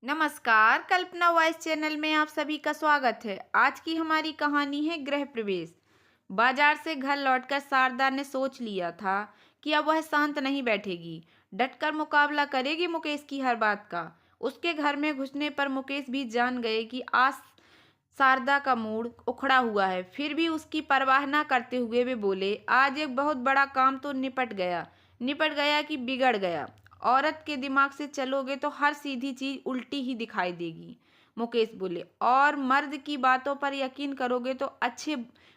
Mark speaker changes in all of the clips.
Speaker 1: नमस्कार, कल्पना voice channel में आप सभी का स्वागत है। आज की हमारी कहानी है गृह प्रवेश। बाजार से घर लौटकर शारदा ने सोच लिया था कि अब वह शांत नहीं बैठेगी, डटकर मुकाबला करेगी मुकेश की हर बात का। उसके घर में घुसने पर मुकेश भी जान गए कि आज शारदा का मूड उखड़ा हुआ है। फिर भी उसकी परवाह न करते हुए वे बोले, आज एक बहुत बड़ा काम तो निपट गया कि बिगड़ गया। औरत के दिमाग से चलोगे तो हर सीधी चीज उल्टी ही दिखाई देगी। मुकेश बोले, और मर्द की बातों पर यकीन करोगे तो अच्छे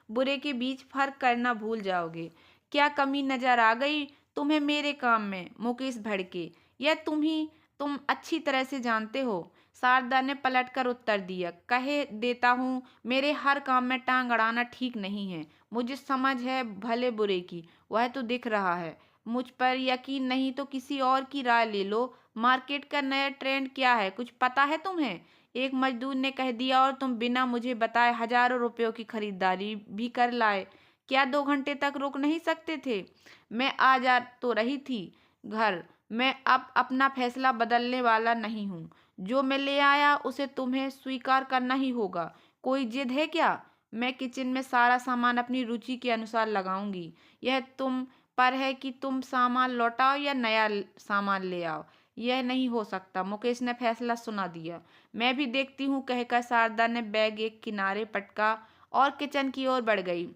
Speaker 1: बुरे के बीच फर्क करना भूल जाओगे। क्या कमी नजर आ गई तुम्हें मेरे काम में? मुकेश भड़के, यह तुम अच्छी तरह से जानते हो। शारदा ने पलटकर उत्तर दिया, कहे देता हूँ, मेरे हर काम में टांग अड़ाना ठीक नहीं है। मुझे समझ है भले बुरे की, वह तो दिख रहा है। मुझ पर यकीन नहीं तो किसी और की राय ले लो। मार्केट का नया ट्रेंड क्या है, कुछ पता है तुम्हें? एक मजदूर ने कह दिया, और तुम बिना मुझे बताए हजारों रुपयों की खरीदारी भी कर लाए। क्या 2 घंटे तक रुक नहीं सकते थे? मैं आ जा तो रही थी घर। मैं अब अपना फैसला बदलने वाला नहीं हूँ। जो मैं ले आया उसे तुम्हें स्वीकार करना ही होगा। कोई जिद है क्या? मैं किचन में सारा सामान अपनी रुचि के अनुसार लगाऊंगी। यह तुम पर है कि तुम सामान लौटाओ या नया सामान ले आओ। यह नहीं हो सकता। मुकेश ने फैसला सुना दिया। मैं भी देखती हूँ, कहकर शारदा ने बैग एक किनारे पटका और किचन की ओर बढ़ गई।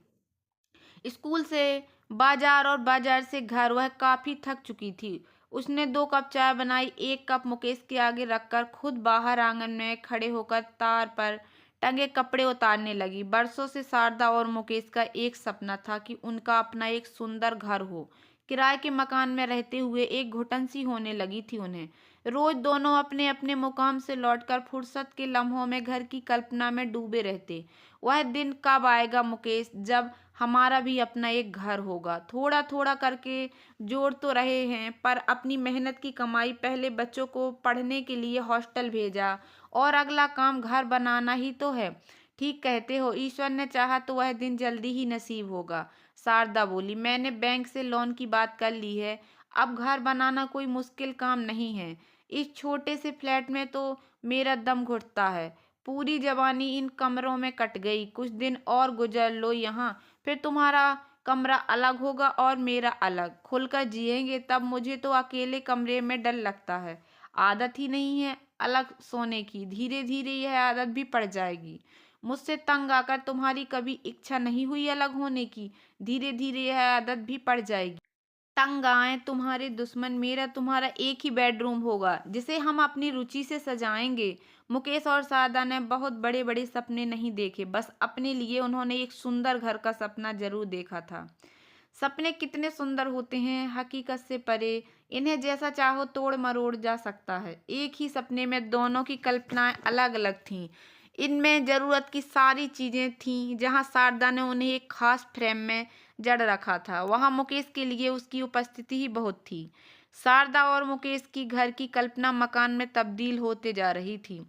Speaker 1: स्कूल से बाजार और बाजार से घर वह काफी थक चुकी थी। उसने 2 कप चाय बनाई, एक कप मुकेश के आगे रखकर खुद बाहर आंगन में खड़े होकर तार पर टंगे कपड़े उतारने लगी। बरसों से शारदा और मुकेश का एक सपना था कि उनका अपना एक सुंदर घर हो। किराए के मकान में रहते हुए एक घुटन सी होने लगी थी उन्हें। रोज दोनों अपने अपने मुकाम से लौटकर फुर्सत के लम्हों में घर की कल्पना में डूबे रहते। वह दिन कब आएगा मुकेश, जब हमारा भी अपना एक घर होगा? थोड़ा थोड़ा करके जोड़ तो रहे हैं, पर अपनी मेहनत की कमाई, पहले बच्चों को पढ़ने के लिए हॉस्टल भेजा और अगला काम घर बनाना ही तो है। ठीक कहते हो, ईश्वर ने चाहा तो वह दिन जल्दी ही नसीब होगा। शारदा बोली, मैंने बैंक से लोन की बात कर ली है। अब घर बनाना कोई मुश्किल काम नहीं है। इस छोटे से फ्लैट में तो मेरा दम घुटता है। पूरी जवानी इन कमरों में कट गई। कुछ दिन और गुजर लो यहाँ, फिर तुम्हारा कमरा अलग होगा और मेरा अलग। खुलकर जिएंगे तब। मुझे तो अकेले कमरे में डर लगता है। आदत ही नहीं है अलग सोने की। धीरे धीरे यह आदत भी पड़ जाएगी। मुझसे तंग आकर तुम्हारी कभी इच्छा नहीं हुई अलग होने की? धीरे धीरे यह आदत भी पड़ जाएगी। तंग आए तुम्हारे दुश्मन, मेरा तुम्हारा एक ही बेडरूम होगा जिसे हम अपनी रुचि से सजाएंगे। मुकेश और शारदा ने बहुत बड़े बड़े सपने नहीं देखे, बस अपने लिए उन्होंने एक सुंदर घर का सपना जरूर देखा था। सपने कितने सुंदर होते हैं, हकीकत से परे। इन्हें जैसा चाहो तोड़ मरोड़ जा सकता है। एक ही सपने में दोनों की कल्पनाएं अलग अलग थीं। इनमें जरूरत की सारी चीजें थीं। जहां शारदा ने उन्हें एक खास फ्रेम में जड़ रखा था, वहां मुकेश के लिए उसकी उपस्थिति ही बहुत थी। शारदा और मुकेश की घर की कल्पना मकान में तब्दील होते जा रही थी।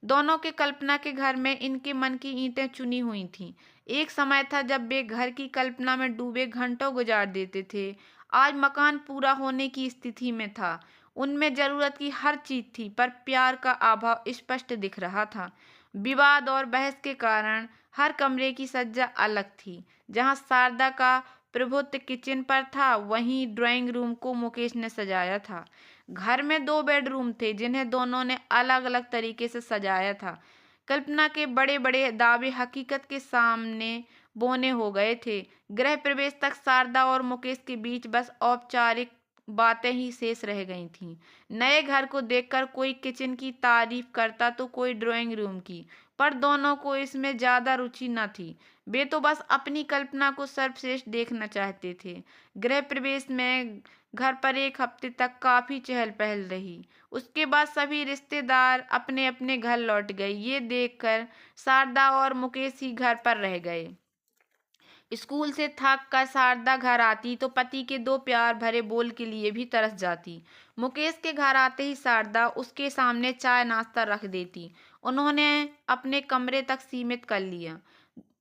Speaker 1: दोनों के कल्पना के घर में इनके मन की ईंटें चुनी हुई थीं। एक समय था जब वे घर की कल्पना में डूबे घंटों गुजार देते थे। आज मकान पूरा होने की स्थिति में था। उनमें जरूरत की हर चीज थी, पर प्यार का अभाव स्पष्ट दिख रहा था। विवाद और बहस के कारण हर कमरे की सज्जा अलग थी। जहां शारदा का प्रभुत्व किचन पर था, वहीं ड्राइंग रूम को मुकेश ने सजाया था। घर में 2 बेडरूम थे, जिन्हें दोनों ने अलग अलग तरीके से सजाया था। कल्पना के बड़े बड़े दावे हकीकत के सामने बोने हो गए थे। गृह प्रवेश तक शारदा और मुकेश के बीच बस औपचारिक बातें ही शेष रह गई थीं। नए घर को देखकर कोई किचन की तारीफ करता तो कोई ड्राइंग रूम की, पर दोनों को इसमें ज्यादा रुचि न थी। वे तो बस अपनी कल्पना को सर्वश्रेष्ठ देखना चाहते थे। गृह प्रवेश में घर पर एक हफ्ते तक काफी चहल पहल रही। उसके बाद सभी रिश्तेदार अपने अपने घर लौट गए। ये देखकर शारदा और मुकेश ही घर पर रह गए। स्कूल से थक कर शारदा घर आती तो पति के 2 प्यार भरे बोल के लिए भी तरस जाती। मुकेश के घर आते ही शारदा उसके सामने चाय नाश्ता रख देती। उन्होंने अपने कमरे तक सीमित कर लिया।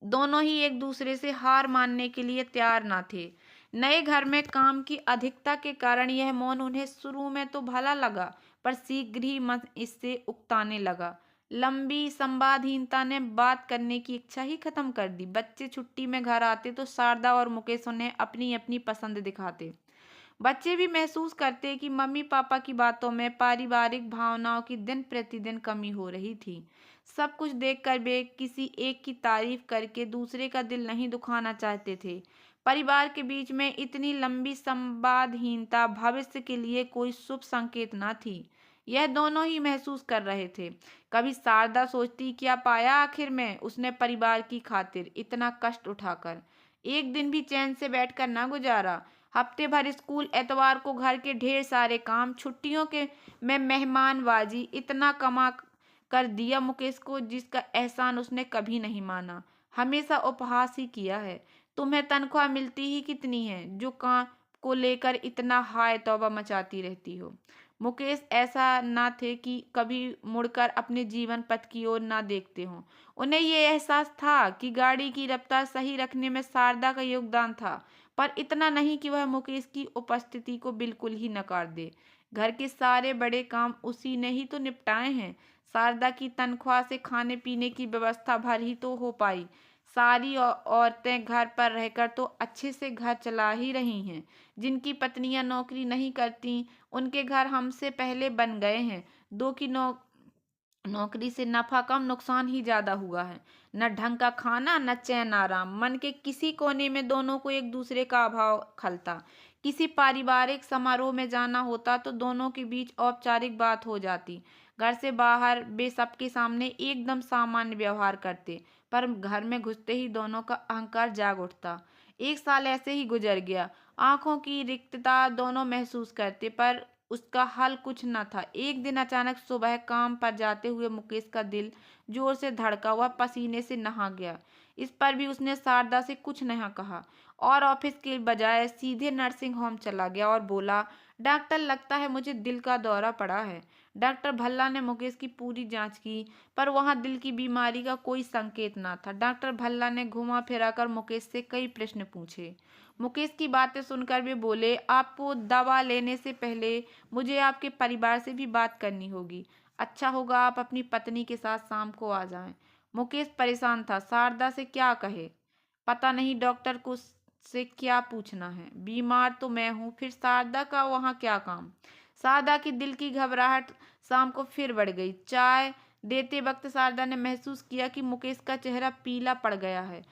Speaker 1: दोनों ही एक दूसरे से हार मानने के लिए तैयार न थे। नए घर में काम की अधिकता के कारण यह मौन उन्हें शुरू में तो भला लगा, पर शीघ्र ही मन इससे उकताने लगा। लंबी संवादहीनता ने बात करने की इच्छा ही खत्म कर दी। बच्चे छुट्टी में घर आते तो शारदा और मुकेश उन्हें अपनी अपनी पसंद दिखाते। बच्चे भी महसूस करते कि मम्मी पापा की बातों में पारिवारिक भावनाओं की दिन प्रतिदिन कमी हो रही थी। सब कुछ देखकर वे किसी एक की तारीफ करके दूसरे का दिल नहीं दुखाना चाहते थे। परिवार के बीच में इतनी लंबी संवादहीनता भविष्य के लिए कोई शुभ संकेत न थी। यह दोनों ही महसूस कर रहे थे। कभी शारदा सोचती, क्या पाया आखिर में उसने परिवार की खातिर इतना कष्ट उठाकर। एक दिन भी चैन से बैठकर न गुजारा। हफ्ते भर स्कूल, एतवार को घर के ढेर सारे काम, छुट्टियों के में मेहमानबाजी, इतना कमा कर दिया मुकेश को जिसका एहसान उसने कभी नहीं माना। हमेशा उपहास ही किया है। तुम्हें तनख्वाह मिलती ही कितनी है जो काम को लेकर इतना हाय तौबा मचाती रहती हो। मुकेश ऐसा ना थे कि कभी मुड़कर अपने जीवन पथ की ओर ना देखते हों। उन्हें ये एहसास था कि गाड़ी की रफ्तार सही रखने में शारदा का योगदान था, पर इतना नहीं कि वह मुकेश की उपस्थिति को बिल्कुल ही नकार दे। घर के सारे बड़े काम उसी ने ही तो निपटाए हैं। शारदा की तनख्वाह से खाने पीने की व्यवस्था भर ही तो हो पाई। सारी औरतें घर पर रहकर तो अच्छे से घर चला ही रही हैं। जिनकी पत्नियां नौकरी नहीं करती उनके घर हमसे पहले बन गए हैं। दो की नौकरी से नफा कम, नुकसान ही ज्यादा हुआ है। न ढंग का खाना, न चैन आराम। मन के किसी कोने में दोनों को एक दूसरे का अभाव खलता। किसी पारिवारिक समारोह में जाना होता तो दोनों के बीच औपचारिक बात हो जाती। घर से बाहर वे सबके सामने एकदम सामान्य व्यवहार करते, पर घर में घुसते ही दोनों का अहंकार जाग उठता। एक साल ऐसे ही गुजर गया। आंखों की रिक्तता दोनों महसूस करते, पर उसका हल कुछ न था। एक दिन अचानक सुबह काम पर जाते हुए मुकेश का दिल जोर से धड़का, हुआ पसीने से नहा गया। इस पर भी उसने शारदा से कुछ नहीं कहा और ऑफिस के बजाय सीधे नर्सिंग होम चला गया और बोला, डॉक्टर, लगता है मुझे दिल का दौरा पड़ा है। डॉक्टर भल्ला ने मुकेश की पूरी जांच की, पर वहां दिल की बीमारी का कोई संकेत न था। डॉक्टर भल्ला ने घुमा फिरा कर मुकेश से कई प्रश्न पूछे। मुकेश की बातें सुनकर वे बोले, आपको दवा लेने से पहले मुझे आपके परिवार से भी बात करनी होगी। अच्छा होगा आप अपनी पत्नी के साथ शाम को आ जाएं। मुकेश परेशान था, शारदा से क्या कहे। पता नहीं डॉक्टर को से क्या पूछना है। बीमार तो मैं हूँ, फिर शारदा का वहाँ क्या काम। शारदा की दिल की घबराहट शाम को फिर बढ़ गई। चाय देते वक्त शारदा ने महसूस किया कि मुकेश का चेहरा पीला पड़ गया है।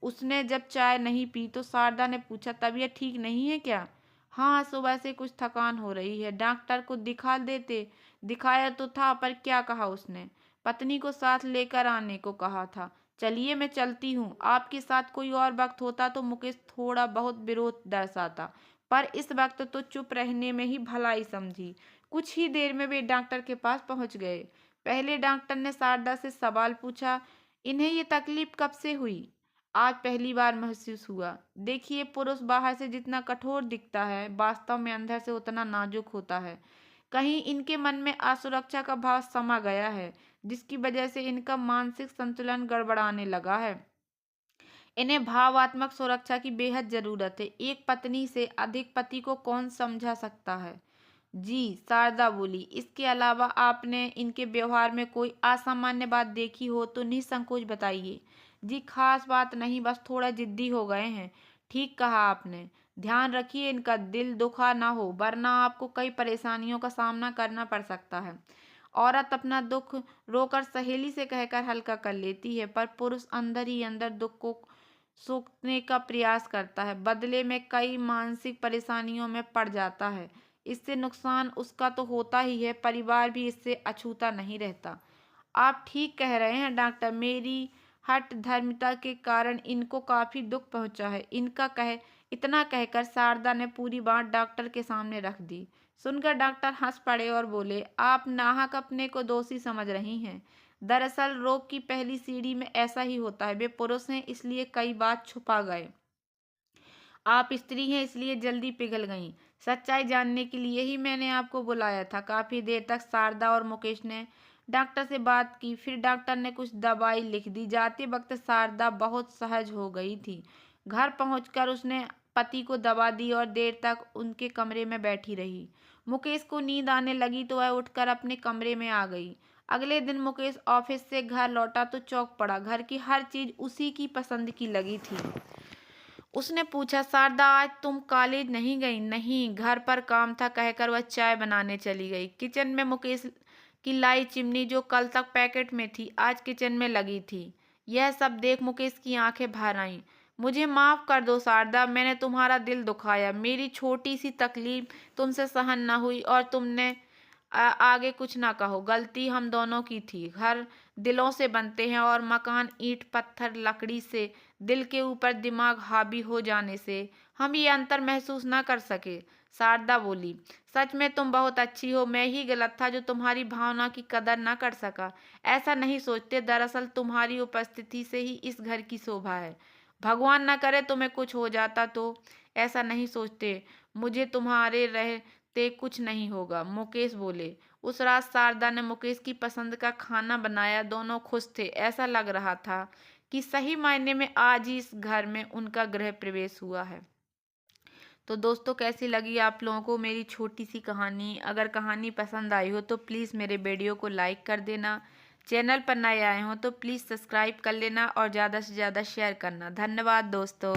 Speaker 1: उसने जब चाय नहीं पी तो शारदा ने पूछा, तबीयत ठीक नहीं है क्या। हाँ, सुबह से कुछ थकान हो रही है। डॉक्टर को दिखा देते। दिखाया तो था, पर क्या कहा उसने। पत्नी को साथ लेकर आने को कहा था। चलिए मैं चलती हूँ। आपके साथ कोई और वक्त होता तो मुकेश थोड़ा बहुत विरोध दर्शाता, पर इस वक्त तो चुप रहने में ही भलाई समझी। कुछ ही देर में वे डॉक्टर के पास पहुंच गए। पहले डॉक्टर ने शारदा से सवाल पूछा, इन्हें ये तकलीफ कब से हुई। आज पहली बार महसूस हुआ। देखिए, पुरुष बाहर से जितना कठोर दिखता है, वास्तव में अंदर से उतना नाजुक होता है। कहीं इनके मन में असुरक्षा का भाव समा गया है, जिसकी वजह से इनका मानसिक संतुलन गड़बड़ाने लगा है। इन्हें भावात्मक सुरक्षा की बेहद जरूरत है। एक पत्नी से अधिक पति को कौन समझा सकता है। जी, शारदा बोली। इसके अलावा आपने इनके व्यवहार में कोई असामान्य बात देखी हो तो निसंकोच बताइए। जी, खास बात नहीं, बस थोड़ा जिद्दी हो गए हैं। ठीक कहा आपने। ध्यान रखिए इनका दिल दुखा ना हो, वरना आपको कई परेशानियों का सामना करना पड़ सकता है। औरत अपना दुख रोकर सहेली से कहकर हल्का कर लेती है, पर पुरुष अंदर ही अंदर दुख को सोखने का प्रयास करता है, बदले में कई मानसिक परेशानियों में पड़ जाता है। इससे नुकसान उसका तो होता ही है, परिवार भी इससे अछूता नहीं रहता। आप ठीक कह रहे हैं डॉक्टर, मेरी हठ धर्मिता के कारण इनको काफी दुख पहुंचा है। इतना कहकर शारदा ने पूरी बात डॉक्टर के सामने रख दी। सुनकर डॉक्टर हंस पड़े और बोले, आप नाहक अपने को दोषी समझ रही हैं। दरअसल रोग की पहली सीढ़ी में ऐसा ही होता है। वे पुरुष हैं इसलिए कई बात छुपा गए। आप स्त्री हैं इसलिए जल्दी पिघल गईं। सच्चाई जानने के लिए ही मैंने आपको बुलाया था। काफी देर तक शारदा और मुकेश ने डॉक्टर से बात की। फिर डॉक्टर ने कुछ दवाई लिख दी। जाते वक्त शारदा बहुत सहज हो गई थी। घर पहुंचकर उसने पति को दवा दी और देर तक उनके कमरे में बैठी रही। मुकेश को नींद आने लगी तो वह उठकर अपने कमरे में आ गई। अगले दिन मुकेश ऑफिस से घर लौटा तो चौंक पड़ा। घर की हर चीज उसी की पसंद की लगी थी। उसने पूछा, शारदा आज तुम कॉलेज नहीं गई? नहीं, घर पर काम था कहकर वह चाय बनाने चली गई। किचन में मुकेश की लाई चिमनी जो कल तक पैकेट में थी आज किचन में लगी थी। यह सब देख मुकेश की आंखें भर आईं। मुझे माफ कर दो शारदा, मैंने तुम्हारा दिल दुखाया। मेरी छोटी सी तकलीफ तुमसे सहन न हुई और तुमने आगे कुछ ना कहो। गलती हम दोनों की थी। घर दिलों से बनते हैं और मकान ईंट पत्थर लकड़ी से। दिल के ऊपर दिमाग हावी हो जाने से हम ये अंतर महसूस न कर सके। शारदा बोली, सच में तुम बहुत अच्छी हो। मैं ही गलत था जो तुम्हारी भावना की कदर न कर सका। ऐसा नहीं सोचते, दरअसल तुम्हारी उपस्थिति से ही इस घर की शोभा है। भगवान न करे तुम्हें कुछ हो जाता तो। ऐसा नहीं सोचते, मुझे तुम्हारे रहते कुछ नहीं होगा। मुकेश बोले। उस रात शारदा ने मुकेश की पसंद का खाना बनाया। दोनों खुश थे। ऐसा लग रहा था कि सही मायने में आज ही इस घर में उनका गृह प्रवेश हुआ है। तो दोस्तों, कैसी लगी आप लोगों को मेरी छोटी सी कहानी? अगर कहानी पसंद आई हो तो प्लीज़ मेरे वीडियो को लाइक कर देना। चैनल पर नए आए हो तो प्लीज़ सब्सक्राइब कर लेना और ज़्यादा से ज़्यादा शेयर करना। धन्यवाद दोस्तों।